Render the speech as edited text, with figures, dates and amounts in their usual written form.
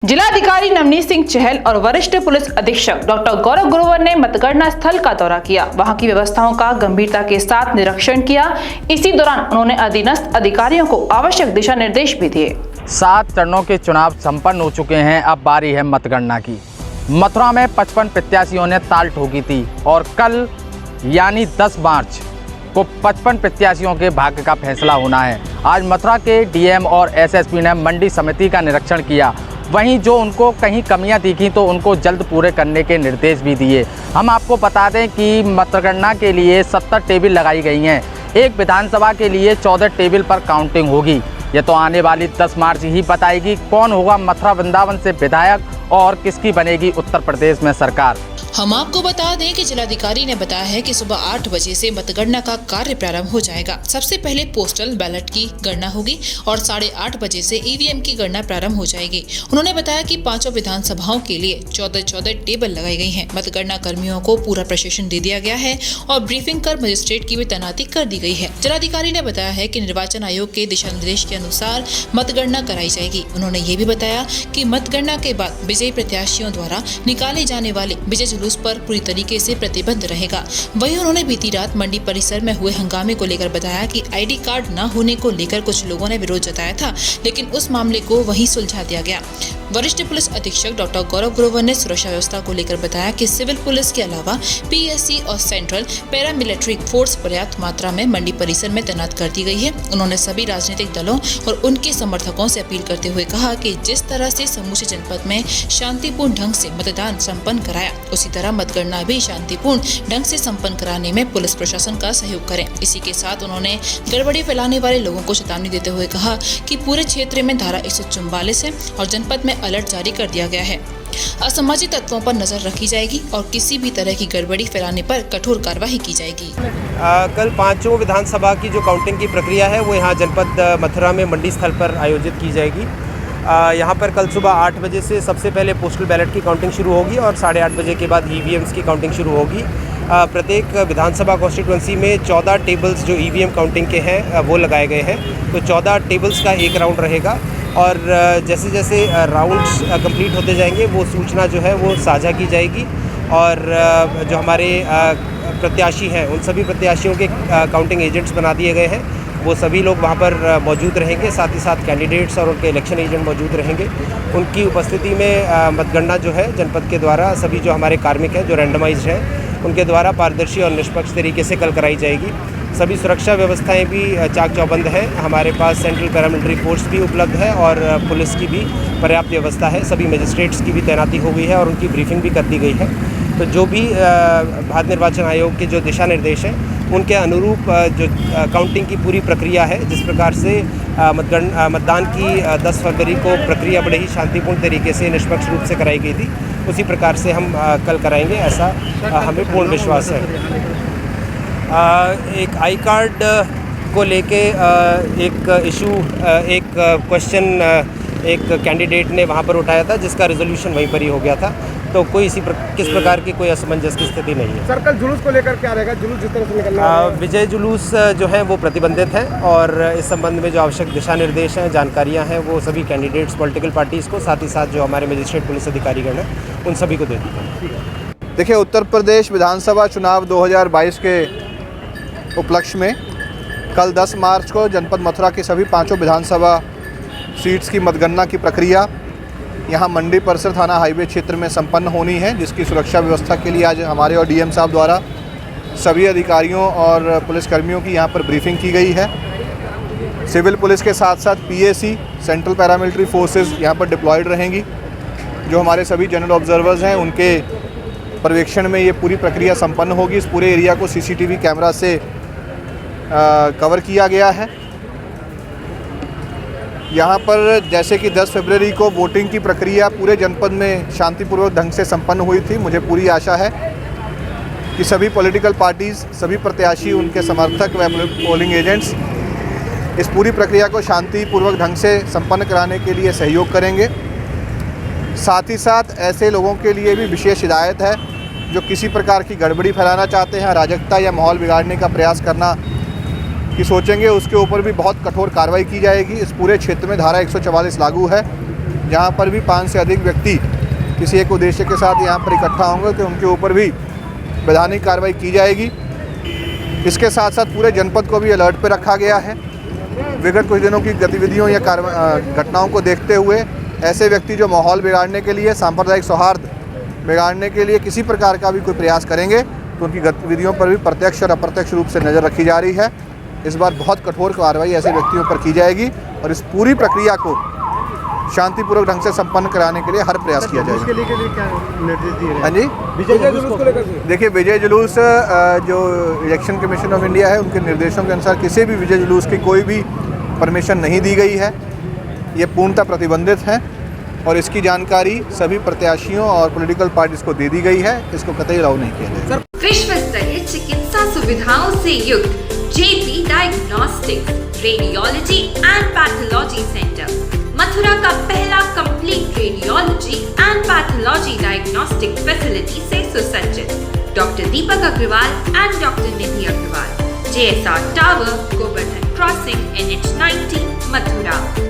जिलाधिकारी नवनीत सिंह चहल और वरिष्ठ पुलिस अधीक्षक डॉक्टर गौरव ग्रोवर ने मतगणना स्थल का दौरा किया। वहां की व्यवस्थाओं का गंभीरता के साथ निरीक्षण किया। इसी दौरान उन्होंने अधीनस्थ अधिकारियों को आवश्यक दिशा निर्देश भी दिए। 7 चरणों के चुनाव संपन्न हो चुके हैं। अब बारी है मतगणना की। मथुरा में 55 प्रत्याशियों ने ताल ठोकी थी और कल यानी 10 मार्च को 55 प्रत्याशियों के भाग्य का फैसला होना है। आज मथुरा के डीएम और एसएसपी ने मंडी समिति का निरीक्षण किया। वहीं जो उनको कहीं कमियां दिखी तो उनको जल्द पूरे करने के निर्देश भी दिए। हम आपको बता दें कि मतगणना के लिए 70 टेबल लगाई गई हैं। एक विधानसभा के लिए 14 टेबल पर काउंटिंग होगी। ये तो आने वाली 10 मार्च ही बताएगी कौन होगा मथुरा वृंदावन से विधायक और किसकी बनेगी उत्तर प्रदेश में सरकार। हम आपको बता दें कि जिलाधिकारी ने बताया है कि सुबह 8 बजे से मतगणना का कार्य प्रारंभ हो जाएगा। सबसे पहले पोस्टल बैलेट की गणना होगी और 8:30 बजे से ईवीएम की गणना प्रारंभ हो जाएगी। उन्होंने बताया कि 5 विधानसभाओं के लिए 14 टेबल लगाई गई हैं। मतगणना कर्मियों को पूरा प्रशिक्षण दे दिया गया है और ब्रीफिंग कर मजिस्ट्रेट की भी तैनाती कर दी गई है। जिलाधिकारी ने बताया है कि निर्वाचन आयोग के दिशा निर्देश के अनुसार मतगणना कराई जाएगी। उन्होंने ये भी बताया कि मतगणना के बाद विजयी प्रत्याशियों द्वारा निकाले जाने वाले विजय जुलूस पर पूरी तरीके से प्रतिबंध रहेगा। वहीं उन्होंने बीती रात मंडी परिसर में हुए हंगामे को लेकर बताया कि आईडी कार्ड न होने को लेकर कुछ लोगों ने विरोध जताया था, लेकिन उस मामले को वहीं सुलझा दिया गया। वरिष्ठ पुलिस अधीक्षक डॉक्टर गौरव ग्रोवर ने सुरक्षा व्यवस्था को लेकर बताया कि सिविल पुलिस के अलावा पीएससी और सेंट्रल पैरामिलिट्री फोर्स पर्याप्त मात्रा में मंडी परिसर में तैनात कर दी गई है। उन्होंने सभी राजनीतिक दलों और उनके समर्थकों से अपील करते हुए कहा कि जिस तरह से समूचे जनपद में शांतिपूर्ण ढंग से मतदान संपन्न कराया, उसी तरह मतगणना भी शांतिपूर्ण ढंग से संपन्न कराने में पुलिस प्रशासन का सहयोग करें। इसी के साथ उन्होंने गड़बड़ी फैलाने वाले लोगों को चेतावनी देते हुए कहा कि पूरे क्षेत्र में धारा 144 है और जनपद में अलर्ट जारी कर दिया गया है। असामाजिक तत्वों पर नजर रखी जाएगी और किसी भी तरह की गड़बड़ी फैलाने पर कठोर कार्रवाई की जाएगी। कल 5 विधानसभा की जो काउंटिंग की प्रक्रिया है वो यहाँ जनपद मथुरा में मंडी स्थल पर आयोजित की जाएगी। यहाँ पर कल सुबह 8 बजे से सबसे पहले पोस्टल बैलेट की काउंटिंग शुरू होगी और 8:30 बजे के बाद ईवीएम्स की काउंटिंग शुरू होगी। प्रत्येक विधानसभा कॉन्स्टिट्यूंसी में 14 टेबल्स जो ईवीएम काउंटिंग के हैं वो लगाए गए हैं। तो 14 टेबल्स का एक राउंड रहेगा और जैसे जैसे राउंड्स कंप्लीट होते जाएंगे वो सूचना जो है वो साझा की जाएगी और जो हमारे प्रत्याशी हैं उन सभी प्रत्याशियों के काउंटिंग एजेंट्स बना दिए गए हैं। वो सभी लोग वहाँ पर मौजूद रहेंगे। साथ ही साथ कैंडिडेट्स और उनके इलेक्शन एजेंट मौजूद रहेंगे। उनकी उपस्थिति में मतगणना जो है जनपद के द्वारा सभी जो हमारे कार्मिक हैं जो रैंडमाइज्ड हैं उनके द्वारा पारदर्शी और निष्पक्ष तरीके से कल कराई जाएगी। सभी सुरक्षा व्यवस्थाएं भी चाक चौबंद हैं। हमारे पास सेंट्रल पैरामिलिट्री फोर्स भी उपलब्ध है और पुलिस की भी पर्याप्त व्यवस्था है। सभी मजिस्ट्रेट्स की भी तैनाती हो गई है और उनकी ब्रीफिंग भी कर दी गई है। तो जो भी भारत निर्वाचन आयोग के जो दिशा निर्देश हैं उनके अनुरूप जो काउंटिंग की पूरी प्रक्रिया है, जिस प्रकार से मतदान की 10 फरवरी को प्रक्रिया बड़े ही शांतिपूर्ण तरीके से निष्पक्ष रूप से कराई गई थी, उसी प्रकार से हम कल कराएंगे, ऐसा हमें पूर्ण विश्वास है। एक आई कार्ड को लेके एक इशू एक क्वेश्चन एक कैंडिडेट ने वहाँ पर उठाया था जिसका रिजोल्यूशन वहीं पर ही हो गया था। तो कोई किस प्रकार की कोई असमंजस की स्थिति नहीं है। सर, कल जुलूस को लेकर क्या रहेगा? जुलूस जिस तरह से निकलना विजय जुलूस जो है वो प्रतिबंधित है और इस संबंध में जो आवश्यक दिशा निर्देश हैं, जानकारियां हैं, वो सभी कैंडिडेट्स पॉलिटिकल पार्टीज़ को, साथ ही साथ जो हमारे मजिस्ट्रेट पुलिस अधिकारीगण हैं उन सभी को दे दी गई। देखिए, उत्तर प्रदेश विधानसभा चुनाव 2022 के उपलक्ष्य में कल 10 मार्च को जनपद मथुरा की सभी 5 विधानसभा सीट्स की मतगणना की प्रक्रिया यहाँ मंडी परिसर थाना हाईवे क्षेत्र में संपन्न होनी है, जिसकी सुरक्षा व्यवस्था के लिए आज हमारे और डीएम साहब द्वारा सभी अधिकारियों और पुलिसकर्मियों की यहाँ पर ब्रीफिंग की गई है। सिविल पुलिस के साथ साथ पीएसी, सेंट्रल पैरामिलिट्री फोर्सेस यहाँ पर डिप्लॉयड रहेंगी। जो हमारे सभी जनरल ऑब्जर्वर्स हैं उनके पर्यवेक्षण में ये पूरी प्रक्रिया संपन्न होगी। इस पूरे एरिया को सीसीटीवी कैमरा से कवर किया गया है। यहाँ पर जैसे कि 10 फरवरी को वोटिंग की प्रक्रिया पूरे जनपद में शांतिपूर्वक ढंग से संपन्न हुई थी। मुझे पूरी आशा है कि सभी पॉलिटिकल पार्टीज़, सभी प्रत्याशी, उनके समर्थक व पोलिंग एजेंट्स इस पूरी प्रक्रिया को शांतिपूर्वक ढंग से संपन्न कराने के लिए सहयोग करेंगे। साथ ही साथ ऐसे लोगों के लिए भी विशेष हिदायत है जो किसी प्रकार की गड़बड़ी फैलाना चाहते हैं, अराजकता या माहौल बिगाड़ने का प्रयास करना की सोचेंगे, उसके ऊपर भी बहुत कठोर कार्रवाई की जाएगी। इस पूरे क्षेत्र में धारा 144 लागू है। जहाँ पर भी 5 से अधिक व्यक्ति किसी एक उद्देश्य के साथ यहाँ पर इकट्ठा होंगे तो उनके ऊपर भी वैधानिक कार्रवाई की जाएगी। इसके साथ साथ पूरे जनपद को भी अलर्ट पर रखा गया है। विगत कुछ दिनों की गतिविधियों या घटनाओं को देखते हुए ऐसे व्यक्ति जो माहौल बिगाड़ने के लिए, सांप्रदायिक सौहार्द बिगाड़ने के लिए किसी प्रकार का भी कोई प्रयास करेंगे तो उनकी गतिविधियों पर भी प्रत्यक्ष और अप्रत्यक्ष रूप से नज़र रखी जा रही है। इस बार बहुत कठोर कार्रवाई ऐसे व्यक्तियों पर की जाएगी और इस पूरी प्रक्रिया को शांतिपूर्वक ढंग से संपन्न कराने के लिए हर प्रयास किया जाएगा। इसके लिए क्या निर्देश दिए हैं? हाँ जी, विजय जुलूस को लेकर देखिए, विजय जुलूस जो इलेक्शन कमीशन ऑफ इंडिया है उनके निर्देशों के अनुसार किसी भी विजय जुलूस की कोई भी परमिशन नहीं दी गई है। ये पूर्णतः प्रतिबंधित है और इसकी जानकारी सभी प्रत्याशियों और पॉलिटिकल पार्टीज को दे दी गई है। इसको कतई अलाउ नहीं किया जाएगा। विश्व स्तरीय चिकित्सा सुविधाओं से युक्त JP diagnostics radiology and pathology centre Mathura का पहला complete radiology and pathology diagnostic facility से सुसज्जित। Doctor Deepak Agrawal and doctor Nidhi Agrawal, JSR tower, Govardhan crossing, NH 90, Mathura.